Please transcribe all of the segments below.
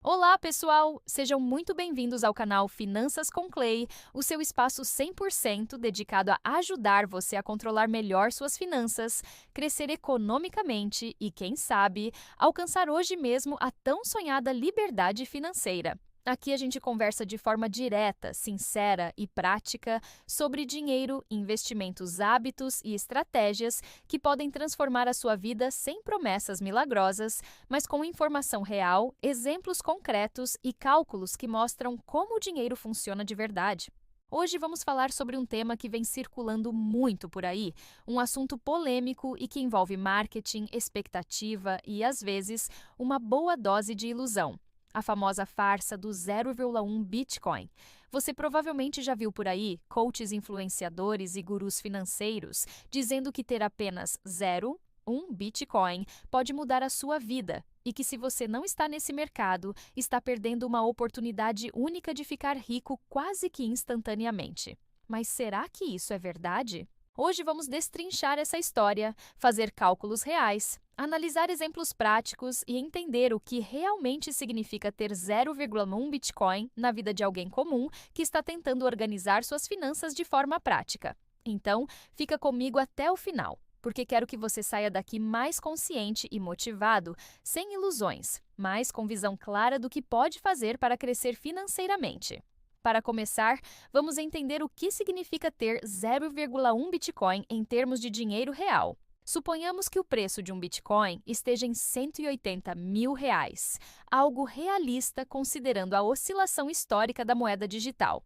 Olá, pessoal! Sejam muito bem-vindos ao canal Finanças com Clay, o seu espaço 100% dedicado a ajudar você a controlar melhor suas finanças, crescer economicamente e, quem sabe, alcançar hoje mesmo a tão sonhada liberdade financeira. Aqui a gente conversa de forma direta, sincera e prática sobre dinheiro, investimentos, hábitos e estratégias que podem transformar a sua vida sem promessas milagrosas, mas com informação real, exemplos concretos e cálculos que mostram como o dinheiro funciona de verdade. Hoje vamos falar sobre um tema que vem circulando muito por aí, um assunto polêmico e que envolve marketing, expectativa e, às vezes, uma boa dose de ilusão. A famosa farsa do 0,1 Bitcoin. Você provavelmente já viu por aí coaches influenciadores e gurus financeiros dizendo que ter apenas 0,1 Bitcoin pode mudar a sua vida e que se você não está nesse mercado, está perdendo uma oportunidade única de ficar rico quase que instantaneamente. Mas será que isso é verdade? Hoje vamos destrinchar essa história, fazer cálculos reais, analisar exemplos práticos e entender o que realmente significa ter 0,1 Bitcoin na vida de alguém comum que está tentando organizar suas finanças de forma prática. Então, fica comigo até o final, porque quero que você saia daqui mais consciente e motivado, sem ilusões, mas com visão clara do que pode fazer para crescer financeiramente. Para começar, vamos entender o que significa ter 0,1 Bitcoin em termos de dinheiro real. Suponhamos que o preço de um Bitcoin esteja em R$ 180.000, algo realista considerando a oscilação histórica da moeda digital.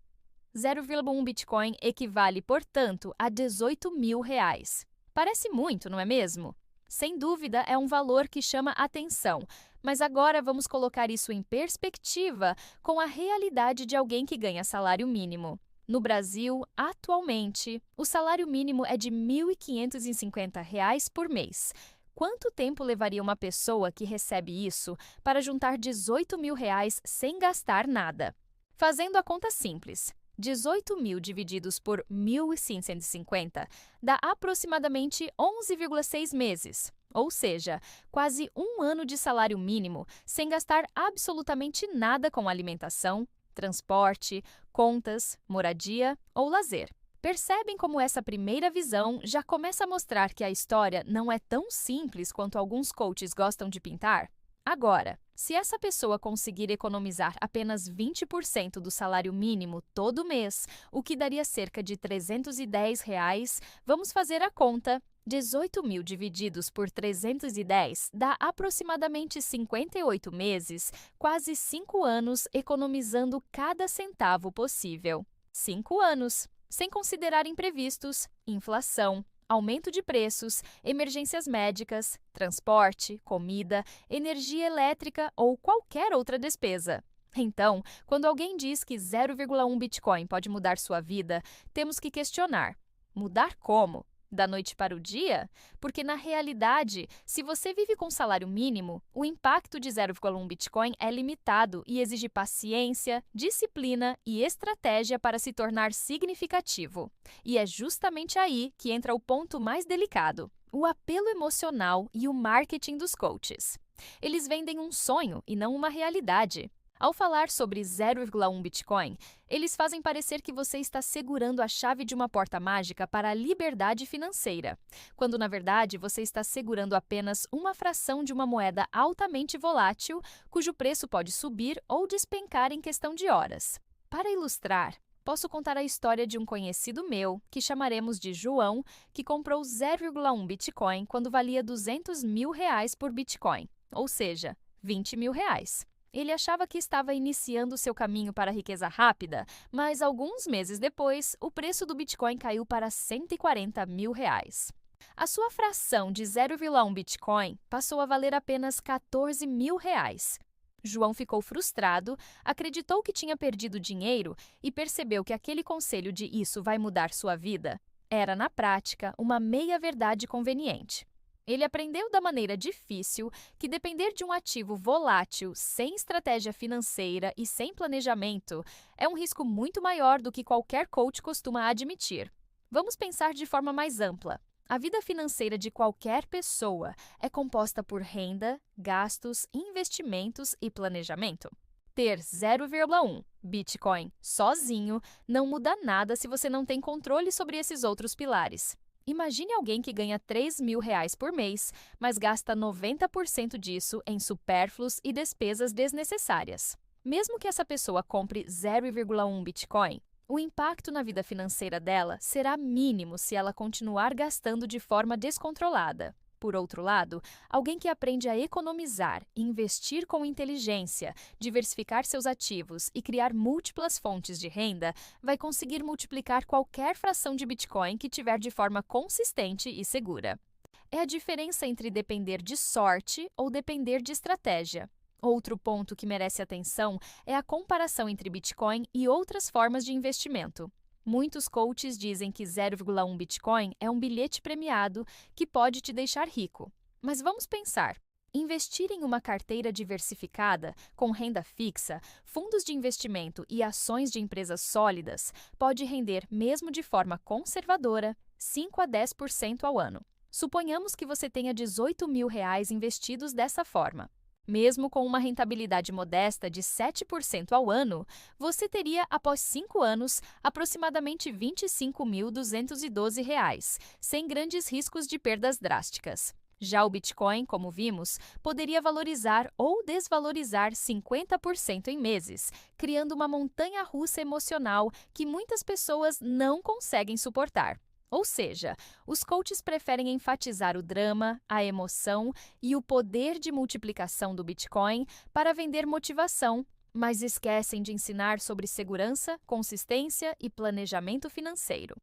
0,1 Bitcoin equivale, portanto, a R$ 18.000. Parece muito, não é mesmo? Sem dúvida, é um valor que chama atenção, mas agora vamos colocar isso em perspectiva com a realidade de alguém que ganha salário mínimo. No Brasil, atualmente, o salário mínimo é de R$ 1.550 por mês. Quanto tempo levaria uma pessoa que recebe isso para juntar R$ 18.000 sem gastar nada? Fazendo a conta simples, 18.000 divididos por 1.650 dá aproximadamente 11,6 meses, ou seja, quase um ano de salário mínimo sem gastar absolutamente nada com alimentação, transporte, contas, moradia ou lazer. Percebem como essa primeira visão já começa a mostrar que a história não é tão simples quanto alguns coaches gostam de pintar? Agora, se essa pessoa conseguir economizar apenas 20% do salário mínimo todo mês, o que daria cerca de R$ 310, vamos fazer a conta. 18.000 divididos por 310 dá aproximadamente 58 meses, quase 5 anos economizando cada centavo possível. 5 anos, sem considerar imprevistos, inflação, aumento de preços, emergências médicas, transporte, comida, energia elétrica ou qualquer outra despesa. Então, quando alguém diz que 0,1 Bitcoin pode mudar sua vida, temos que questionar. Mudar como? Da noite para o dia? Porque, na realidade, se você vive com salário mínimo, o impacto de 0,1 Bitcoin é limitado e exige paciência, disciplina e estratégia para se tornar significativo. E é justamente aí que entra o ponto mais delicado: o apelo emocional e o marketing dos coaches. Eles vendem um sonho e não uma realidade. Ao falar sobre 0,1 Bitcoin, eles fazem parecer que você está segurando a chave de uma porta mágica para a liberdade financeira, quando na verdade você está segurando apenas uma fração de uma moeda altamente volátil, cujo preço pode subir ou despencar em questão de horas. Para ilustrar, posso contar a história de um conhecido meu, que chamaremos de João, que comprou 0,1 Bitcoin quando valia R$ 200.000 por Bitcoin, ou seja, R$ 20.000. Ele achava que estava iniciando seu caminho para a riqueza rápida, mas alguns meses depois, o preço do Bitcoin caiu para R$ 140.000. A sua fração de 0,1 Bitcoin passou a valer apenas R$ 14.000. João ficou frustrado, acreditou que tinha perdido dinheiro e percebeu que aquele conselho de "isso vai mudar sua vida" era, na prática, uma meia-verdade conveniente. Ele aprendeu da maneira difícil que depender de um ativo volátil, sem estratégia financeira e sem planejamento, é um risco muito maior do que qualquer coach costuma admitir. Vamos pensar de forma mais ampla. A vida financeira de qualquer pessoa é composta por renda, gastos, investimentos e planejamento. Ter 0,1 Bitcoin sozinho não muda nada se você não tem controle sobre esses outros pilares. Imagine alguém que ganha R$ 3.000 por mês, mas gasta 90% disso em supérfluos e despesas desnecessárias. Mesmo que essa pessoa compre 0,1 Bitcoin, o impacto na vida financeira dela será mínimo se ela continuar gastando de forma descontrolada. Por outro lado, alguém que aprende a economizar, investir com inteligência, diversificar seus ativos e criar múltiplas fontes de renda, vai conseguir multiplicar qualquer fração de Bitcoin que tiver de forma consistente e segura. É a diferença entre depender de sorte ou depender de estratégia. Outro ponto que merece atenção é a comparação entre Bitcoin e outras formas de investimento. Muitos coaches dizem que 0,1 Bitcoin é um bilhete premiado que pode te deixar rico. Mas vamos pensar. Investir em uma carteira diversificada, com renda fixa, fundos de investimento e ações de empresas sólidas, pode render, mesmo de forma conservadora, 5 a 10% ao ano. Suponhamos que você tenha R$ 18.000 investidos dessa forma. Mesmo com uma rentabilidade modesta de 7% ao ano, você teria, após 5 anos, aproximadamente R$ 25.212, sem grandes riscos de perdas drásticas. Já o Bitcoin, como vimos, poderia valorizar ou desvalorizar 50% em meses, criando uma montanha-russa emocional que muitas pessoas não conseguem suportar. Ou seja, os coaches preferem enfatizar o drama, a emoção e o poder de multiplicação do Bitcoin para vender motivação, mas esquecem de ensinar sobre segurança, consistência e planejamento financeiro.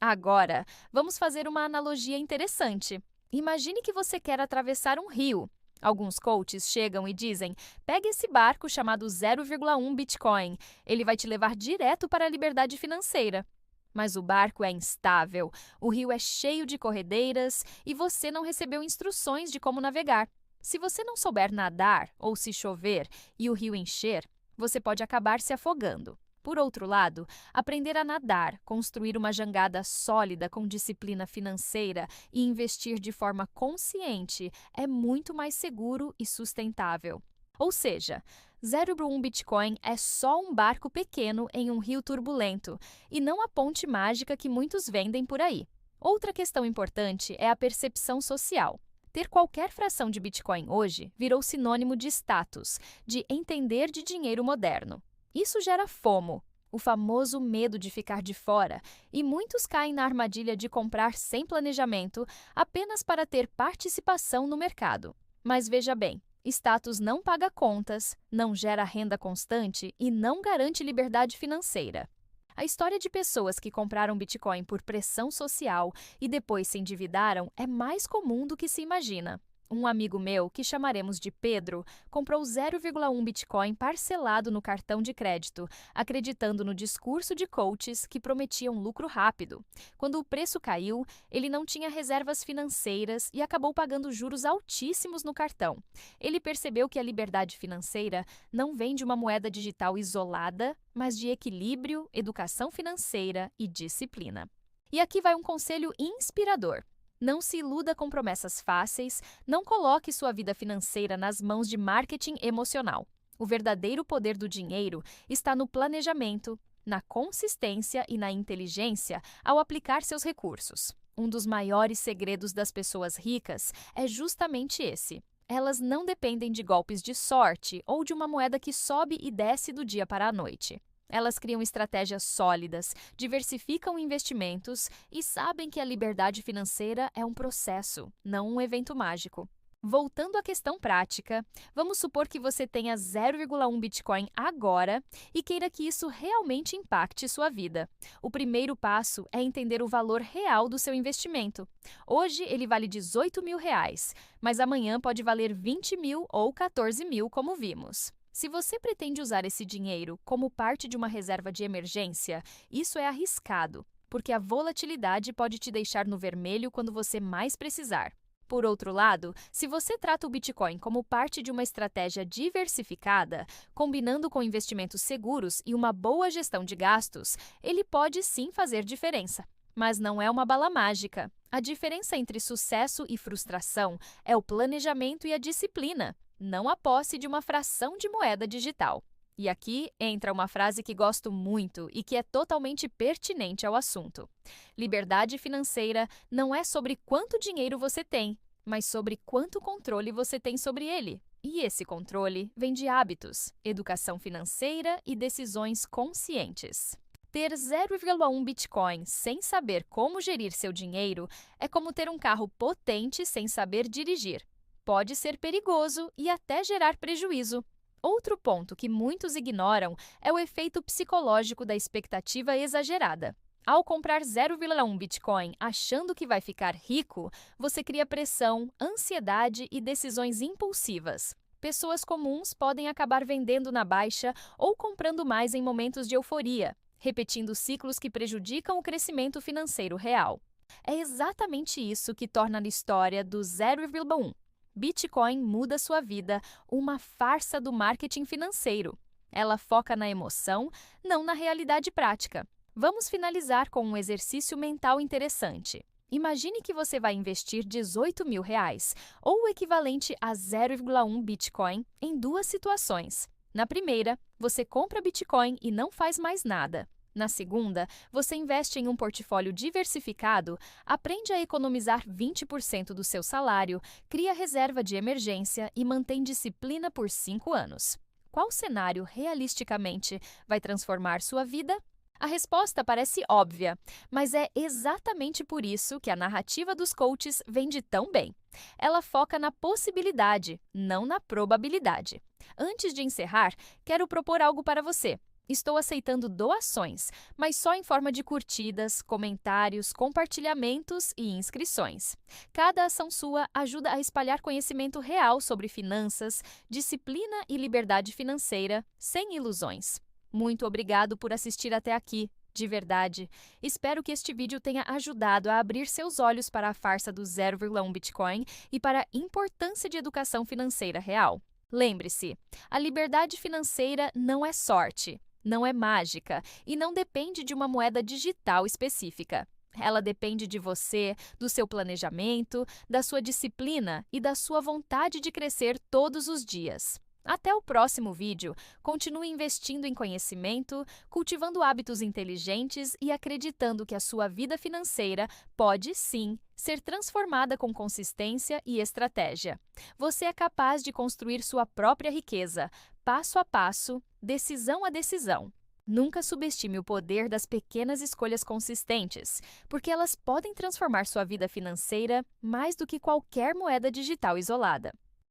Agora, vamos fazer uma analogia interessante. Imagine que você quer atravessar um rio. Alguns coaches chegam e dizem: pegue esse barco chamado 0,1 Bitcoin, ele vai te levar direto para a liberdade financeira. Mas o barco é instável, o rio é cheio de corredeiras e você não recebeu instruções de como navegar. Se você não souber nadar ou se chover e o rio encher, você pode acabar se afogando. Por outro lado, aprender a nadar, construir uma jangada sólida com disciplina financeira e investir de forma consciente é muito mais seguro e sustentável. Ou seja, 0,1 Bitcoin é só um barco pequeno em um rio turbulento e não a ponte mágica que muitos vendem por aí. Outra questão importante é a percepção social. Ter qualquer fração de Bitcoin hoje virou sinônimo de status, de entender de dinheiro moderno. Isso gera FOMO, o famoso medo de ficar de fora, e muitos caem na armadilha de comprar sem planejamento apenas para ter participação no mercado. Mas veja bem, status não paga contas, não gera renda constante e não garante liberdade financeira. A história de pessoas que compraram Bitcoin por pressão social e depois se endividaram é mais comum do que se imagina. Um amigo meu, que chamaremos de Pedro, comprou 0,1 Bitcoin parcelado no cartão de crédito, acreditando no discurso de coaches que prometiam lucro rápido. Quando o preço caiu, ele não tinha reservas financeiras e acabou pagando juros altíssimos no cartão. Ele percebeu que a liberdade financeira não vem de uma moeda digital isolada, mas de equilíbrio, educação financeira e disciplina. E aqui vai um conselho inspirador. Não se iluda com promessas fáceis, não coloque sua vida financeira nas mãos de marketing emocional. O verdadeiro poder do dinheiro está no planejamento, na consistência e na inteligência ao aplicar seus recursos. Um dos maiores segredos das pessoas ricas é justamente esse. Elas não dependem de golpes de sorte ou de uma moeda que sobe e desce do dia para a noite. Elas criam estratégias sólidas, diversificam investimentos e sabem que a liberdade financeira é um processo, não um evento mágico. Voltando à questão prática, vamos supor que você tenha 0,1 Bitcoin agora e queira que isso realmente impacte sua vida. O primeiro passo é entender o valor real do seu investimento. Hoje ele vale R$ 18.000, mas amanhã pode valer 20 mil ou 14 mil, como vimos. Se você pretende usar esse dinheiro como parte de uma reserva de emergência, isso é arriscado, porque a volatilidade pode te deixar no vermelho quando você mais precisar. Por outro lado, se você trata o Bitcoin como parte de uma estratégia diversificada, combinando com investimentos seguros e uma boa gestão de gastos, ele pode sim fazer diferença. Mas não é uma bala mágica. A diferença entre sucesso e frustração é o planejamento e a disciplina, não a posse de uma fração de moeda digital. E aqui entra uma frase que gosto muito e que é totalmente pertinente ao assunto. Liberdade financeira não é sobre quanto dinheiro você tem, mas sobre quanto controle você tem sobre ele. E esse controle vem de hábitos, educação financeira e decisões conscientes. Ter 0,1 Bitcoin sem saber como gerir seu dinheiro é como ter um carro potente sem saber dirigir. Pode ser perigoso e até gerar prejuízo. Outro ponto que muitos ignoram é o efeito psicológico da expectativa exagerada. Ao comprar 0,1 Bitcoin achando que vai ficar rico, você cria pressão, ansiedade e decisões impulsivas. Pessoas comuns podem acabar vendendo na baixa ou comprando mais em momentos de euforia, repetindo ciclos que prejudicam o crescimento financeiro real. É exatamente isso que torna a história do 0,1 Bitcoin muda sua vida, uma farsa do marketing financeiro. Ela foca na emoção, não na realidade prática. Vamos finalizar com um exercício mental interessante. Imagine que você vai investir R$ 18.000, ou o equivalente a 0,1 Bitcoin, em duas situações. Na primeira, você compra Bitcoin e não faz mais nada. Na segunda, você investe em um portfólio diversificado, aprende a economizar 20% do seu salário, cria reserva de emergência e mantém disciplina por 5 anos. Qual cenário, realisticamente, vai transformar sua vida? A resposta parece óbvia, mas é exatamente por isso que a narrativa dos coaches vende tão bem. Ela foca na possibilidade, não na probabilidade. Antes de encerrar, quero propor algo para você. Estou aceitando doações, mas só em forma de curtidas, comentários, compartilhamentos e inscrições. Cada ação sua ajuda a espalhar conhecimento real sobre finanças, disciplina e liberdade financeira, sem ilusões. Muito obrigado por assistir até aqui, de verdade. Espero que este vídeo tenha ajudado a abrir seus olhos para a farsa do 0,1 Bitcoin e para a importância de educação financeira real. Lembre-se, a liberdade financeira não é sorte. Não é mágica e não depende de uma moeda digital específica. Ela depende de você, do seu planejamento, da sua disciplina e da sua vontade de crescer todos os dias. Até o próximo vídeo, continue investindo em conhecimento, cultivando hábitos inteligentes e acreditando que a sua vida financeira pode, sim, ser transformada com consistência e estratégia. Você é capaz de construir sua própria riqueza, passo a passo, decisão a decisão. Nunca subestime o poder das pequenas escolhas consistentes, porque elas podem transformar sua vida financeira mais do que qualquer moeda digital isolada.